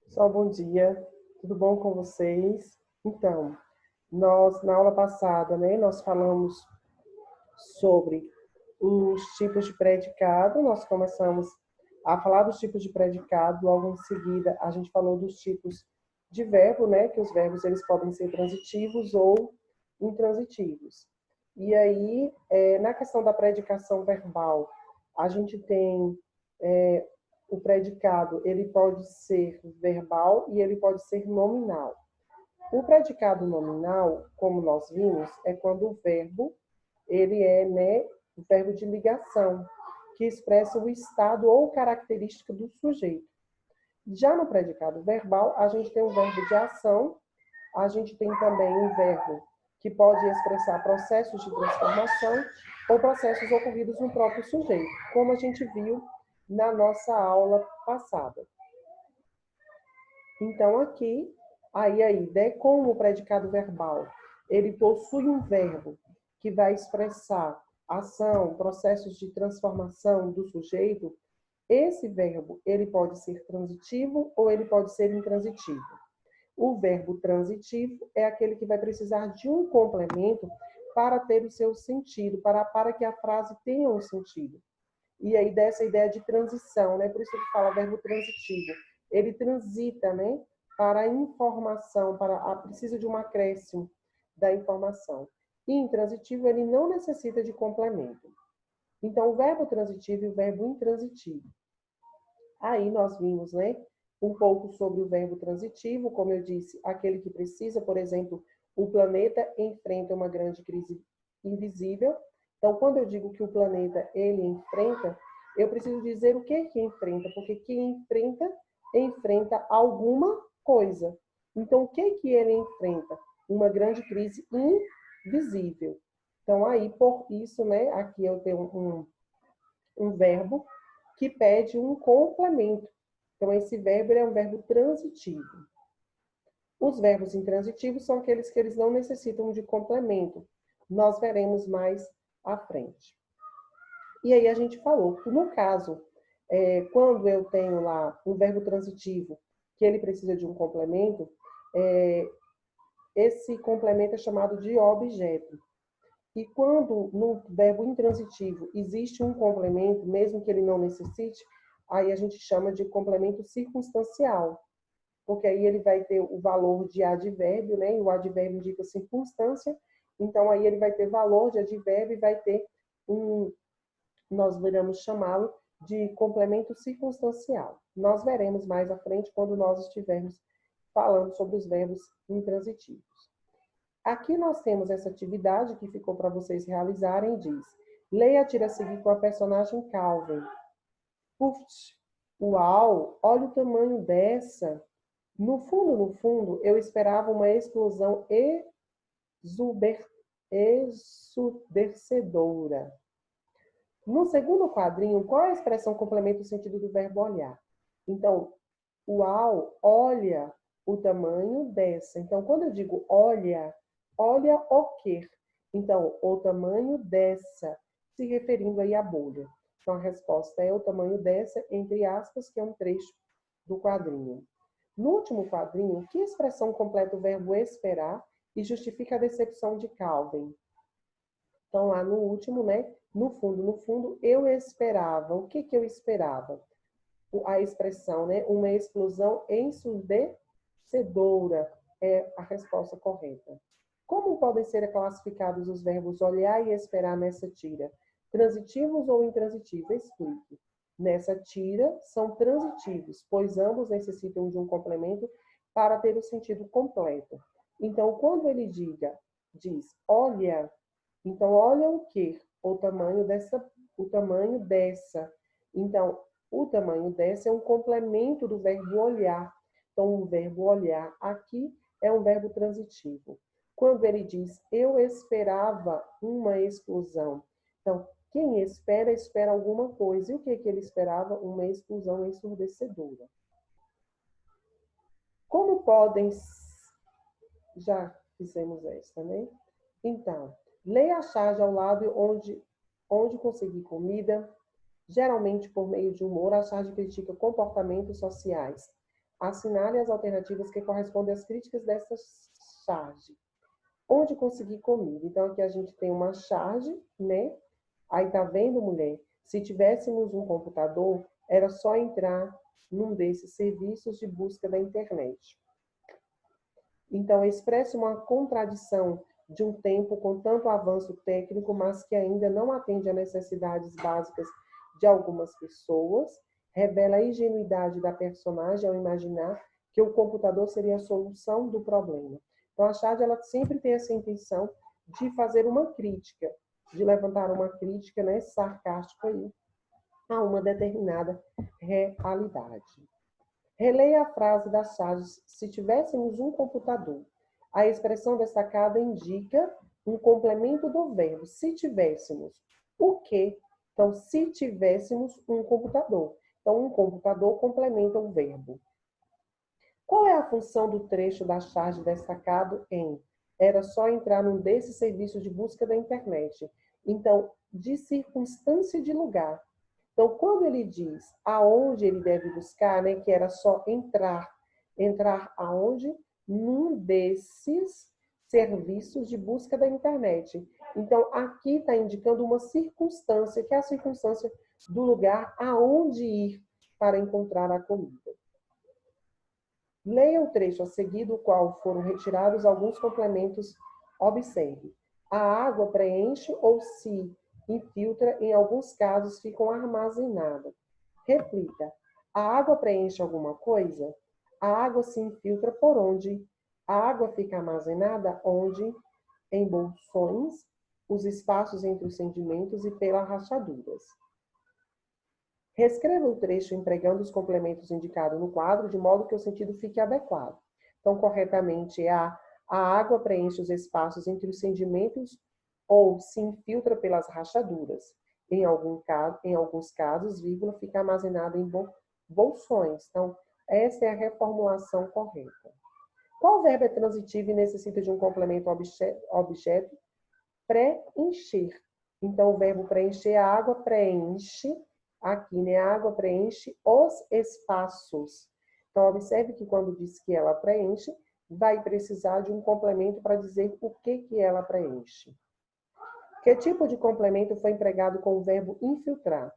Pessoal, bom dia. Tudo bom com vocês? Então, nós na aula passada, né, nós falamos sobre os tipos de predicado. Nós começamos a falar dos tipos de predicado, logo em seguida a gente falou dos tipos de verbo, né, que os verbos eles podem ser transitivos ou intransitivos. E aí, na questão da predicação verbal, a gente tem o predicado, ele pode ser verbal e ele pode ser nominal. O predicado nominal, como nós vimos, é quando o verbo, ele é, né, o verbo de ligação, que expressa o estado ou característica do sujeito. Já no predicado verbal, a gente tem um verbo de ação, a gente tem também um verbo que pode expressar processos de transformação ou processos ocorridos no próprio sujeito, como a gente viu na nossa aula passada. Então, aqui, aí a ideia é como o predicado verbal, ele possui um verbo que vai expressar ação, processos de transformação do sujeito. Esse verbo, ele pode ser transitivo ou ele pode ser intransitivo. O verbo transitivo é aquele que vai precisar de um complemento para ter o seu sentido, para que a frase tenha um sentido. E aí dessa ideia de transição, né? Por isso que fala verbo transitivo. Ele transita, né? Para a informação, precisa de um acréscimo da informação. E intransitivo, ele não necessita de complemento. Então, o verbo transitivo e o verbo intransitivo. Aí nós vimos, né? Um pouco sobre o verbo transitivo, como eu disse, aquele que precisa, por exemplo, o planeta enfrenta uma grande crise invisível. Então, quando eu digo que o planeta ele enfrenta, eu preciso dizer o que enfrenta, porque quem enfrenta alguma coisa. Então, o que ele enfrenta? Uma grande crise invisível. Então, aí, por isso, né, aqui eu tenho um verbo que pede um complemento. Então, esse verbo é um verbo transitivo. Os verbos intransitivos são aqueles que eles não necessitam de complemento. Nós veremos mais à frente. E aí a gente falou, no caso, quando eu tenho lá um verbo transitivo, que ele precisa de um complemento, esse complemento é chamado de objeto. E quando no verbo intransitivo existe um complemento, mesmo que ele não necessite, aí a gente chama de complemento circunstancial, porque aí ele vai ter o valor de advérbio, né? E o advérbio indica circunstância, então aí ele vai ter valor de advérbio e vai ter nós viramos chamá-lo de complemento circunstancial. Nós veremos mais à frente quando nós estivermos falando sobre os verbos intransitivos. Aqui nós temos essa atividade que ficou para vocês realizarem, diz: leia a tira a seguir com a personagem Calvin. Putz, uau, olha o tamanho dessa. No fundo, eu esperava uma explosão exudecedora. No segundo quadrinho, qual é a expressão que complementa o sentido do verbo olhar? Então, uau, olha o tamanho dessa. Então, quando eu digo olha, olha o quê? Então, o tamanho dessa, se referindo aí à bolha. Então, a resposta é o tamanho dessa, entre aspas, que é um trecho do quadrinho. No último quadrinho, que expressão completa o verbo esperar e justifica a decepção de Calvin? Então, lá no último, né? No fundo, eu esperava. O que eu esperava? A expressão, né? Uma explosão ensurdecedora é a resposta correta. Como podem ser classificados os verbos olhar e esperar nessa tira? Transitivos ou intransitivos? Explique. Nessa tira, são transitivos, pois ambos necessitam de um complemento para ter o sentido completo. Então, quando ele diz olha, então olha o quê? O tamanho dessa. Então, o tamanho dessa é um complemento do verbo olhar. Então, o verbo olhar aqui é um verbo transitivo. Quando ele diz, eu esperava uma explosão. Então, quem espera, espera alguma coisa. E o que ele esperava? Uma explosão ensurdecedora. Como podem... Já fizemos esta, né? Então, leia a charge ao lado onde conseguir comida. Geralmente, por meio de humor, a charge critica comportamentos sociais. Assinale as alternativas que correspondem às críticas desta charge. Onde conseguir comida? Então, aqui a gente tem uma charge, né? Aí, tá vendo, mulher? Se tivéssemos um computador, era só entrar num desses serviços de busca da internet. Então, expressa uma contradição de um tempo com tanto avanço técnico, mas que ainda não atende a necessidades básicas de algumas pessoas, revela a ingenuidade da personagem ao imaginar que o computador seria a solução do problema. Então, a Chade, ela sempre tem essa intenção de fazer uma crítica, de levantar uma crítica, né, sarcástica aí, a uma determinada realidade. Releia a frase da Chade: se tivéssemos um computador. A expressão destacada indica um complemento do verbo. Se tivéssemos o quê? Então, se tivéssemos um computador. Então, um computador complementa o verbo. Qual é a função do trecho da charge destacado em? Era só entrar num desses serviços de busca da internet. Então, de circunstância de lugar. Então, quando ele diz aonde ele deve buscar, né, que era só entrar aonde? Num desses serviços de busca da internet. Então, aqui está indicando uma circunstância, que é a circunstância do lugar aonde ir para encontrar a comida. Leia o trecho a seguir, do qual foram retirados alguns complementos. Observe. A água preenche ou se infiltra, em alguns casos ficam armazenadas. Reflita. A água preenche alguma coisa? A água se infiltra por onde? A água fica armazenada onde? Em bolsões, os espaços entre os sedimentos e pelas rachaduras. Reescreva o trecho empregando os complementos indicados no quadro, de modo que o sentido fique adequado. Então, corretamente, a água preenche os espaços entre os sedimentos ou se infiltra pelas rachaduras. Em alguns casos, vírgula, fica armazenada em bolsões. Então, essa é a reformulação correta. Qual verbo é transitivo e necessita de um complemento objeto? Preencher. Então, o verbo preencher, a água preenche. Aqui, né? A água preenche os espaços. Então, observe que quando diz que ela preenche, vai precisar de um complemento para dizer o que ela preenche. Que tipo de complemento foi empregado com o verbo infiltrar?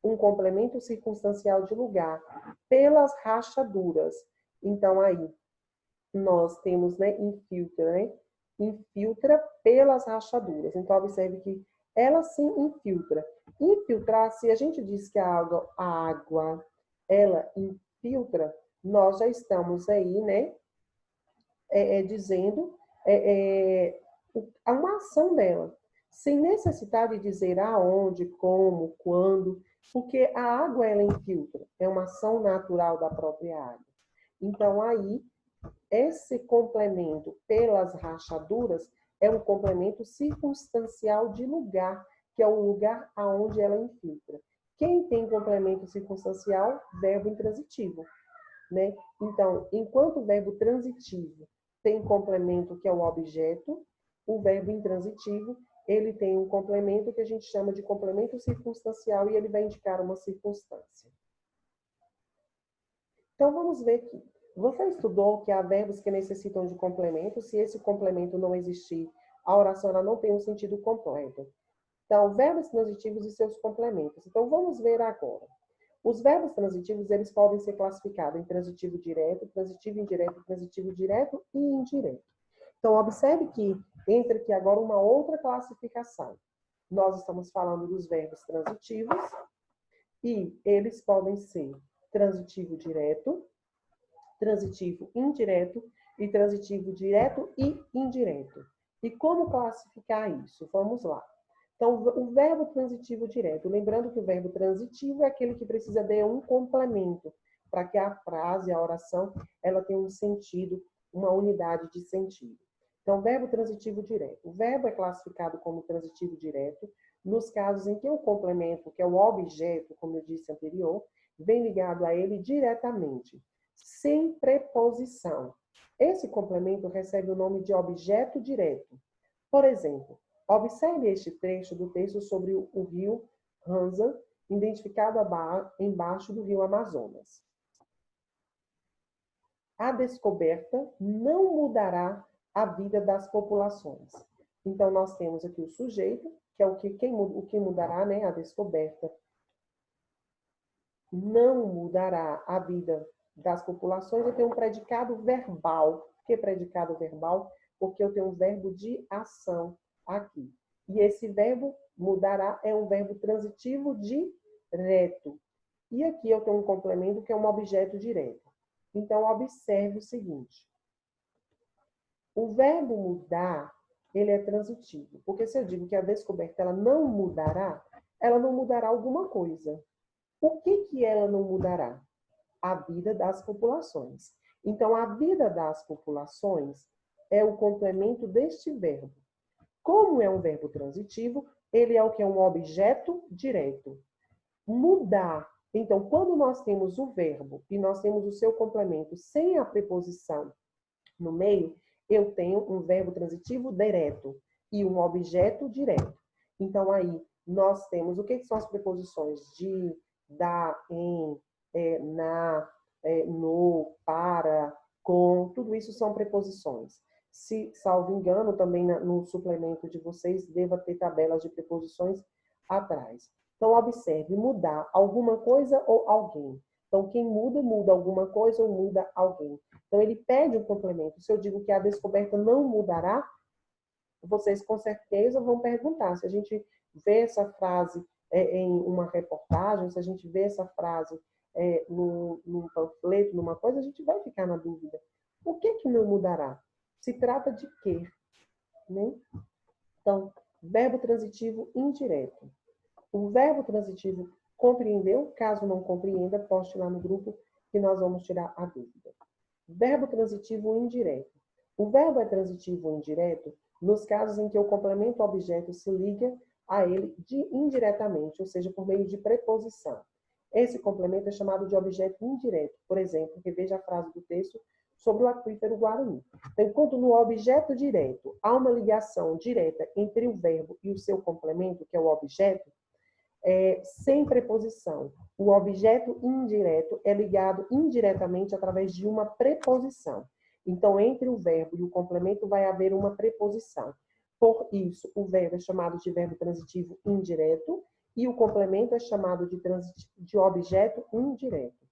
Um complemento circunstancial de lugar, pelas rachaduras. Então, aí, nós temos, né, infiltra, né? Infiltra pelas rachaduras. Então, observe que ela sim infiltra. Infiltrar, se a gente diz que a água ela infiltra, nós já estamos aí, né, dizendo uma ação dela, sem necessitar de dizer aonde, como, quando, porque a água ela infiltra, é uma ação natural da própria água. Então, aí, esse complemento pelas rachaduras é um complemento circunstancial de lugar, que é o lugar aonde ela infiltra. Quem tem complemento circunstancial? Verbo intransitivo, né? Então, enquanto o verbo transitivo tem complemento que é o objeto, o verbo intransitivo, ele tem um complemento que a gente chama de complemento circunstancial e ele vai indicar uma circunstância. Então, vamos ver aqui. Você estudou que há verbos que necessitam de complemento. Se esse complemento não existir, a oração ela não tem um sentido completo. Então, verbos transitivos e seus complementos. Então, vamos ver agora. Os verbos transitivos, eles podem ser classificados em transitivo direto, transitivo indireto, transitivo direto e indireto. Então, observe que entra aqui agora uma outra classificação. Nós estamos falando dos verbos transitivos e eles podem ser transitivo direto, transitivo indireto e transitivo direto e indireto. E como classificar isso? Vamos lá. Então, o verbo transitivo direto. Lembrando que o verbo transitivo é aquele que precisa de um complemento para que a frase, a oração, ela tenha um sentido, uma unidade de sentido. Então, verbo transitivo direto. O verbo é classificado como transitivo direto nos casos em que o complemento, que é o objeto, como eu disse anterior, vem ligado a ele diretamente, sem preposição. Esse complemento recebe o nome de objeto direto. Por exemplo, observe este trecho do texto sobre o rio Hansa, identificado embaixo do rio Amazonas. A descoberta não mudará a vida das populações. Então, nós temos aqui o sujeito, que é o que mudará, né? A descoberta não mudará a vida das populações. Eu tenho um predicado verbal. Por que predicado verbal? Porque eu tenho um verbo de ação aqui. E esse verbo mudará é um verbo transitivo direto. E aqui eu tenho um complemento que é um objeto direto. Então, observe o seguinte. O verbo mudar, ele é transitivo. Porque se eu digo que a descoberta ela não mudará alguma coisa. O que ela não mudará? A vida das populações. Então, a vida das populações é o complemento deste verbo. Como é um verbo transitivo, ele é o que é um objeto direto. Mudar. Então, quando nós temos o verbo e nós temos o seu complemento sem a preposição no meio, eu tenho um verbo transitivo direto e um objeto direto. Então, aí, nós temos o que são as preposições de, da, em, na, no, para, com, tudo isso são preposições. Se, salvo engano, também no suplemento de vocês, deva ter tabelas de preposições atrás. Então, observe, mudar alguma coisa ou alguém. Então, quem muda, muda alguma coisa ou muda alguém. Então, ele pede um complemento. Se eu digo que a descoberta não mudará, vocês com certeza vão perguntar. Se a gente vê essa frase em uma reportagem, se a gente vê essa frase num panfleto, numa coisa, a gente vai ficar na dúvida. O que não mudará? Se trata de quê? Né? Então, verbo transitivo indireto. O verbo transitivo compreendeu? Caso não compreenda, poste lá no grupo que nós vamos tirar a dúvida. Verbo transitivo indireto. O verbo é transitivo indireto nos casos em que o complemento objeto se liga a ele indiretamente, ou seja, por meio de preposição. Esse complemento é chamado de objeto indireto. Por exemplo, reveja a frase do texto sobre o aquífero Guarani. Então, enquanto no objeto direto há uma ligação direta entre o verbo e o seu complemento, que é o objeto, sem preposição. O objeto indireto é ligado indiretamente através de uma preposição. Então, entre o verbo e o complemento vai haver uma preposição. Por isso, o verbo é chamado de verbo transitivo indireto e o complemento é chamado de objeto indireto.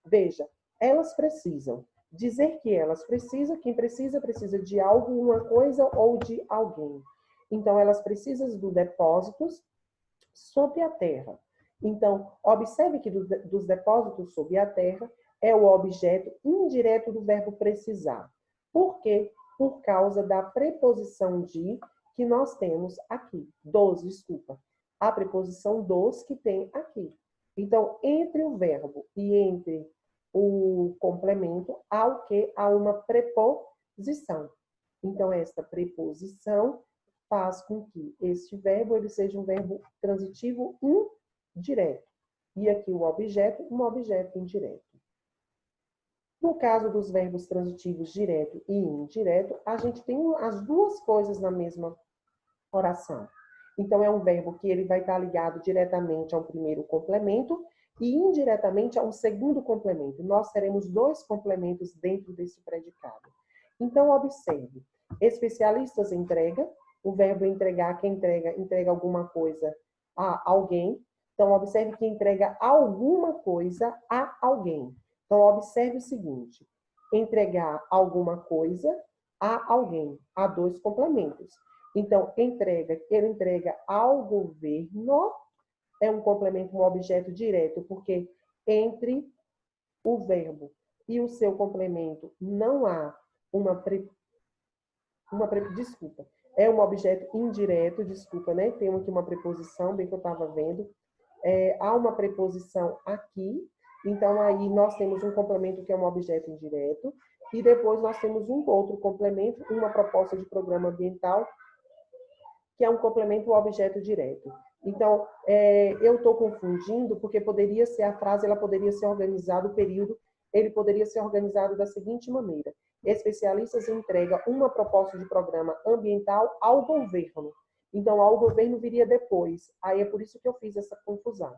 Veja, elas precisam. Dizer que elas precisam, quem precisa, precisa de algo, uma coisa ou de alguém. Então, elas precisam do depósitos sobre a terra. Então, observe que dos depósitos sobre a terra é o objeto indireto do verbo precisar. Por quê? Por causa da preposição de que nós temos aqui. Desculpa. A preposição dos que tem aqui. Então, entre o verbo e entre o complemento, há o quê? Há uma preposição. Então, esta preposição faz com que este verbo ele seja um verbo transitivo indireto. E aqui o objeto, um objeto indireto. No caso dos verbos transitivos direto e indireto, a gente tem as duas coisas na mesma oração. Então, é um verbo que ele vai estar ligado diretamente ao primeiro complemento e indiretamente ao segundo complemento. Nós teremos dois complementos dentro desse predicado. Então, observe. Especialistas entrega. O verbo entregar, quem entrega alguma coisa a alguém. Então, observe que entrega alguma coisa a alguém. Então, observe o seguinte. Entregar alguma coisa a alguém. Há dois complementos. Então, ele entrega ao governo, é um complemento, um objeto direto, porque entre o verbo e o seu complemento não há desculpa. É um objeto indireto, desculpa, né? Tem aqui uma preposição, bem que eu estava vendo. Há uma preposição aqui, então aí nós temos um complemento que é um objeto indireto, e depois nós temos um outro complemento, uma proposta de programa ambiental, que é um complemento ao objeto direto. Então, eu estou confundindo, porque poderia ser a frase, ela poderia ser organizada, o período, ele poderia ser organizado da seguinte maneira. Especialistas entregam uma proposta de programa ambiental ao governo. Então, ao governo viria depois. Aí é por isso que eu fiz essa confusão,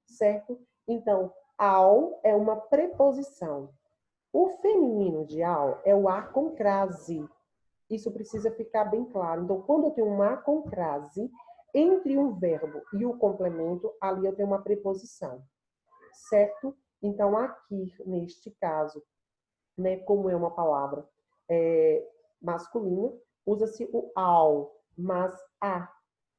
certo? Então, ao é uma preposição. O feminino de ao é o a com crase. Isso precisa ficar bem claro. Então, quando eu tenho um a com crase, entre um verbo e o complemento, ali eu tenho uma preposição, certo? Então, aqui, neste caso, né, como é uma palavra masculina, usa-se o ao, mas a.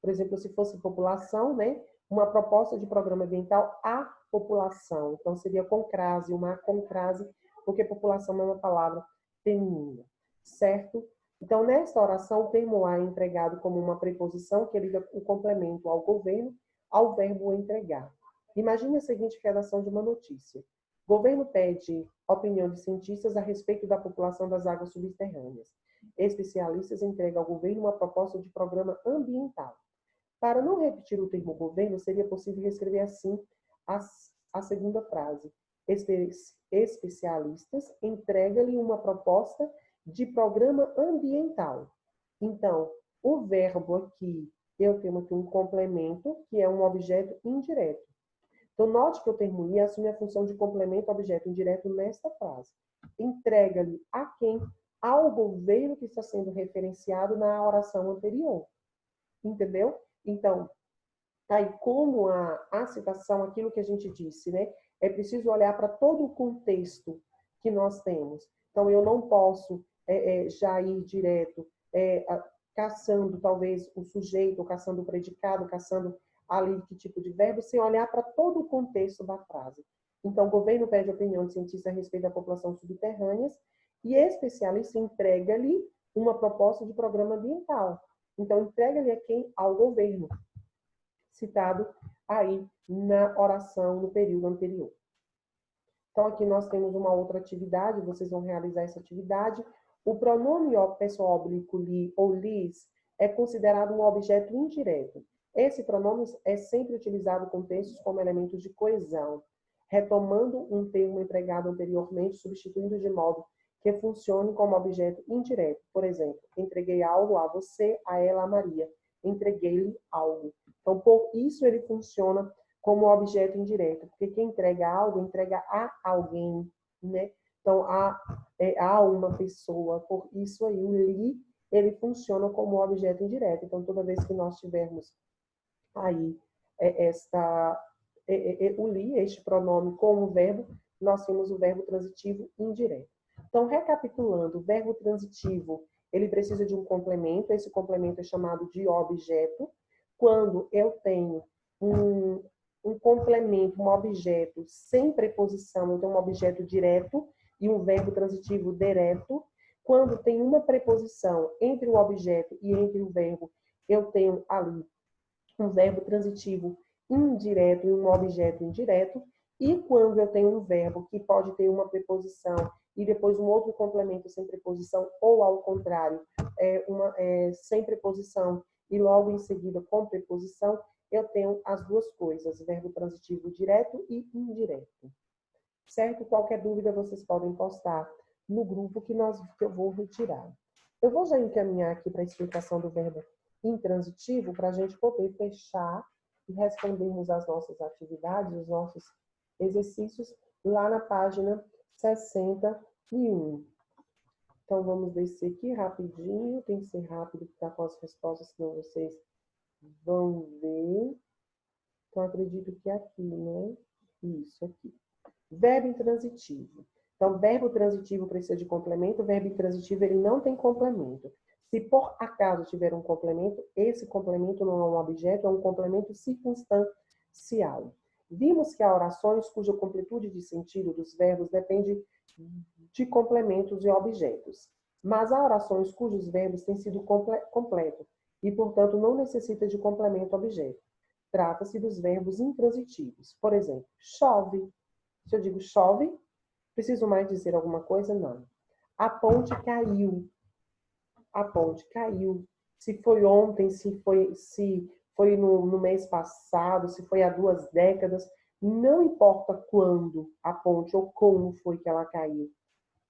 Por exemplo, se fosse população, né, uma proposta de programa ambiental à população. Então, seria com crase, uma com crase, porque população é uma palavra feminina, certo? Então, nesta oração, o termo a é empregado como uma preposição que liga o complemento ao governo, ao verbo entregar. Imagine a seguinte redação de uma notícia. O governo pede opinião de cientistas a respeito da população das águas subterrâneas. Especialistas entregam ao governo uma proposta de programa ambiental. Para não repetir o termo governo, seria possível escrever assim a segunda frase. Especialistas entregam-lhe uma proposta de programa ambiental. Então, o verbo aqui, eu tenho aqui um complemento, que é um objeto indireto. Então, note que o termo "lhe" assume a função de complemento objeto indireto nesta frase. Entrega-lhe a quem? Ao governo que está sendo referenciado na oração anterior. Entendeu? Então, aí como a citação, aquilo que a gente disse, né? É preciso olhar para todo o contexto que nós temos. Então, eu não posso já ir direto caçando, talvez, o sujeito, caçando o predicado, caçando ali que tipo de verbo, sem olhar para todo o contexto da frase. Então, o governo pede opinião de cientistas a respeito da população subterrânea e especialista entrega-lhe uma proposta de programa ambiental. Então, entrega-lhe a quem? Ao governo, citado aí na oração no período anterior. Então, aqui nós temos uma outra atividade, vocês vão realizar essa atividade. O pronome pessoal oblíquo li ou lis é considerado um objeto indireto. Esse pronome é sempre utilizado com textos como elementos de coesão, retomando um termo empregado anteriormente, substituindo de modo que funcione como objeto indireto. Por exemplo, entreguei algo a você, a ela, a Maria. Entreguei-lhe algo. Então, por isso ele funciona como objeto indireto, porque quem entrega algo, entrega a alguém, né? Então, a uma pessoa. Por isso aí, o li, ele funciona como objeto indireto. Então, toda vez que nós tivermos aí o li, este pronome com o verbo, nós temos o verbo transitivo indireto. Então, recapitulando, o verbo transitivo, ele precisa de um complemento, esse complemento é chamado de objeto. Quando eu tenho um complemento, um objeto sem preposição, então um objeto direto e um verbo transitivo direto. Quando tem uma preposição entre o objeto e entre o verbo, eu tenho ali um verbo transitivo indireto e um objeto indireto. E quando eu tenho um verbo que pode ter uma preposição e depois um outro complemento sem preposição, ou ao contrário, sem preposição e logo em seguida com preposição, eu tenho as duas coisas, verbo transitivo direto e indireto. Certo? Qualquer dúvida vocês podem postar no grupo que eu vou retirar. Eu vou já encaminhar aqui para a explicação do verbo intransitivo para a gente poder fechar e respondermos as nossas atividades, os nossos exercícios lá na página 61. Então, vamos descer aqui rapidinho. Tem que ser rápido para com as respostas, senão vocês vão ver. Então, acredito que é aqui, né? Isso aqui. Verbo intransitivo. Então, verbo transitivo precisa de complemento. Verbo intransitivo, ele não tem complemento. Se por acaso tiver um complemento, esse complemento não é um objeto, é um complemento circunstancial. Vimos que há orações cuja completude de sentido dos verbos depende de complementos e objetos. Mas há orações cujos verbos têm sido completo e, portanto, não necessita de complemento-objeto. Trata-se dos verbos intransitivos. Por exemplo, chove. Se eu digo chove, preciso mais dizer alguma coisa? Não. A ponte caiu. A ponte caiu. Se foi ontem, se foi no mês passado, se foi há 2 décadas, não importa quando a ponte ou como foi que ela caiu.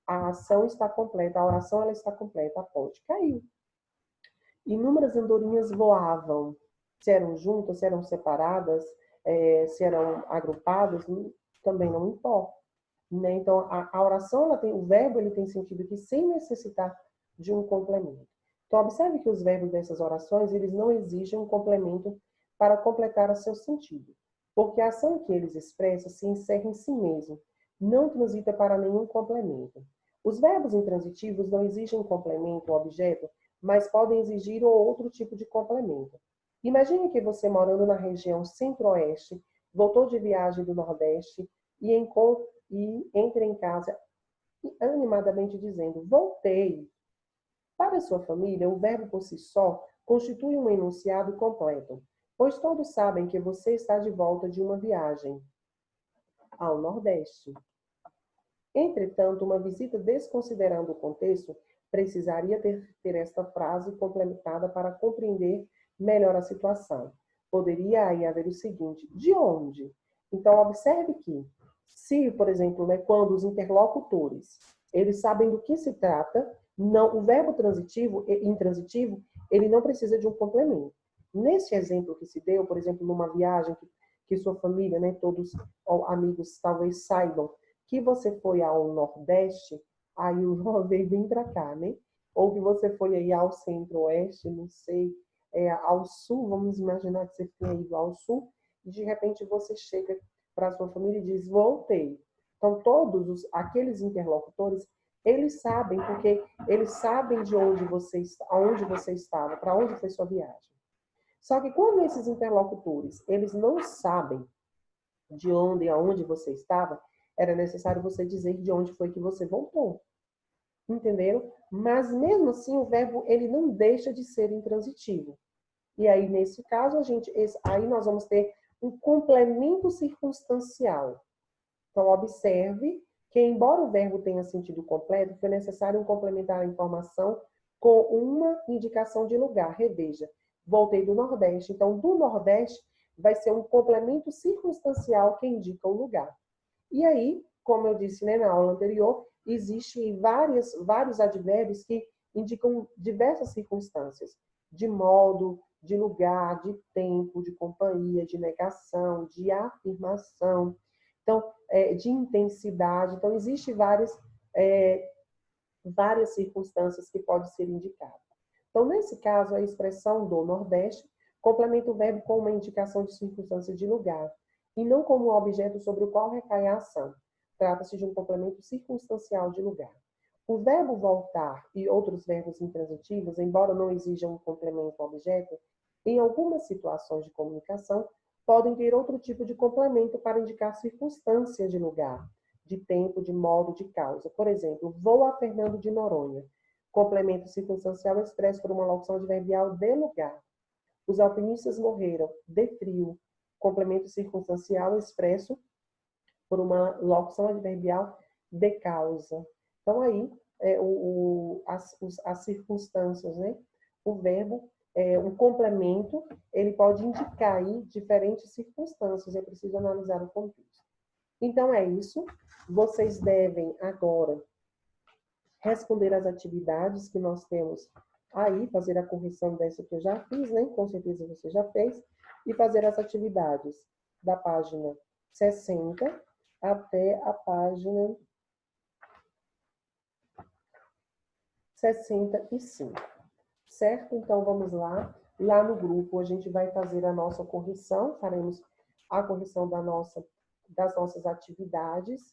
A ação está completa, a oração ela está completa, a ponte caiu. Inúmeras andorinhas voavam. Se eram juntas, se eram separadas, se eram agrupadas, também não importa. né? Então, a oração, ela tem, o verbo ele tem sentido aqui sem necessitar de um complemento. Então, observe que os verbos dessas orações, eles não exigem um complemento para completar o seu sentido, porque a ação que eles expressam se encerra em si mesmo, não transita para nenhum complemento. Os verbos intransitivos não exigem um complemento ao objeto, mas podem exigir outro tipo de complemento. Imagine que você, morando na região centro-oeste, voltou de viagem do Nordeste e entra em casa animadamente dizendo: voltei. Para sua família, o verbo por si só constitui um enunciado completo, pois todos sabem que você está de volta de uma viagem ao Nordeste. Entretanto, uma visita desconsiderando o contexto precisaria ter esta frase complementada para compreender melhor a situação. Poderia aí haver o seguinte: de onde? Então, observe que, se, por exemplo, né, quando os interlocutores eles sabem do que se trata, não, o verbo transitivo e intransitivo ele não precisa de um complemento. Nesse exemplo que se deu, por exemplo, numa viagem que sua família, né, todos amigos talvez saibam que você foi ao Nordeste, aí o veio bem para cá, né? Ou que você foi aí ao Centro-Oeste, não sei, ao Sul, vamos imaginar que você tenha ido ao Sul, e de repente você chega para a sua família e diz: voltei. Então, todos aqueles interlocutores, eles sabem, porque eles sabem de onde aonde você estava, para onde foi sua viagem. Só que quando esses interlocutores, eles não sabem de onde e aonde você estava, era necessário você dizer de onde foi que você voltou. Entenderam? Mas mesmo assim o verbo ele não deixa de ser intransitivo. E aí nesse caso aí nós vamos ter um complemento circunstancial. Então observe que embora o verbo tenha sentido completo, foi necessário complementar a informação com uma indicação de lugar. Reveja, voltei do Nordeste. Então do Nordeste vai ser um complemento circunstancial que indica o lugar. E aí, como eu disse, né, na aula anterior, existem vários advérbios que indicam diversas circunstâncias, de modo, de lugar, de tempo, de companhia, de negação, de afirmação, então, de intensidade. Então, existem várias circunstâncias que podem ser indicadas. Então, nesse caso, a expressão do Nordeste complementa o verbo com uma indicação de circunstância de lugar, e não como um objeto sobre o qual recai a ação. Trata-se de um complemento circunstancial de lugar. O verbo voltar e outros verbos intransitivos, embora não exijam um complemento ao objeto, em algumas situações de comunicação, podem ter outro tipo de complemento para indicar circunstância de lugar, de tempo, de modo, de causa. Por exemplo, vou a Fernando de Noronha. Complemento circunstancial expresso por uma locução adverbial de lugar. Os alpinistas morreram de frio. Complemento circunstancial expresso por uma locução adverbial de causa. Então, aí, as circunstâncias, né? O verbo, um complemento, ele pode indicar aí diferentes circunstâncias, é preciso analisar o contexto. Então, é isso. Vocês devem agora responder às atividades que nós temos aí, fazer a correção dessa que eu já fiz, né? Com certeza você já fez, e fazer as atividades da página 60 até a página 65, certo? Então, vamos lá. Lá no grupo, a gente vai fazer a nossa correção, faremos a correção das nossas atividades,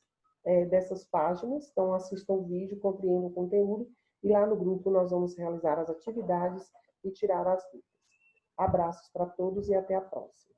dessas páginas. Então, assistam o vídeo, compreendam o conteúdo, e lá no grupo nós vamos realizar as atividades e tirar as dúvidas. Abraços para todos e até a próxima.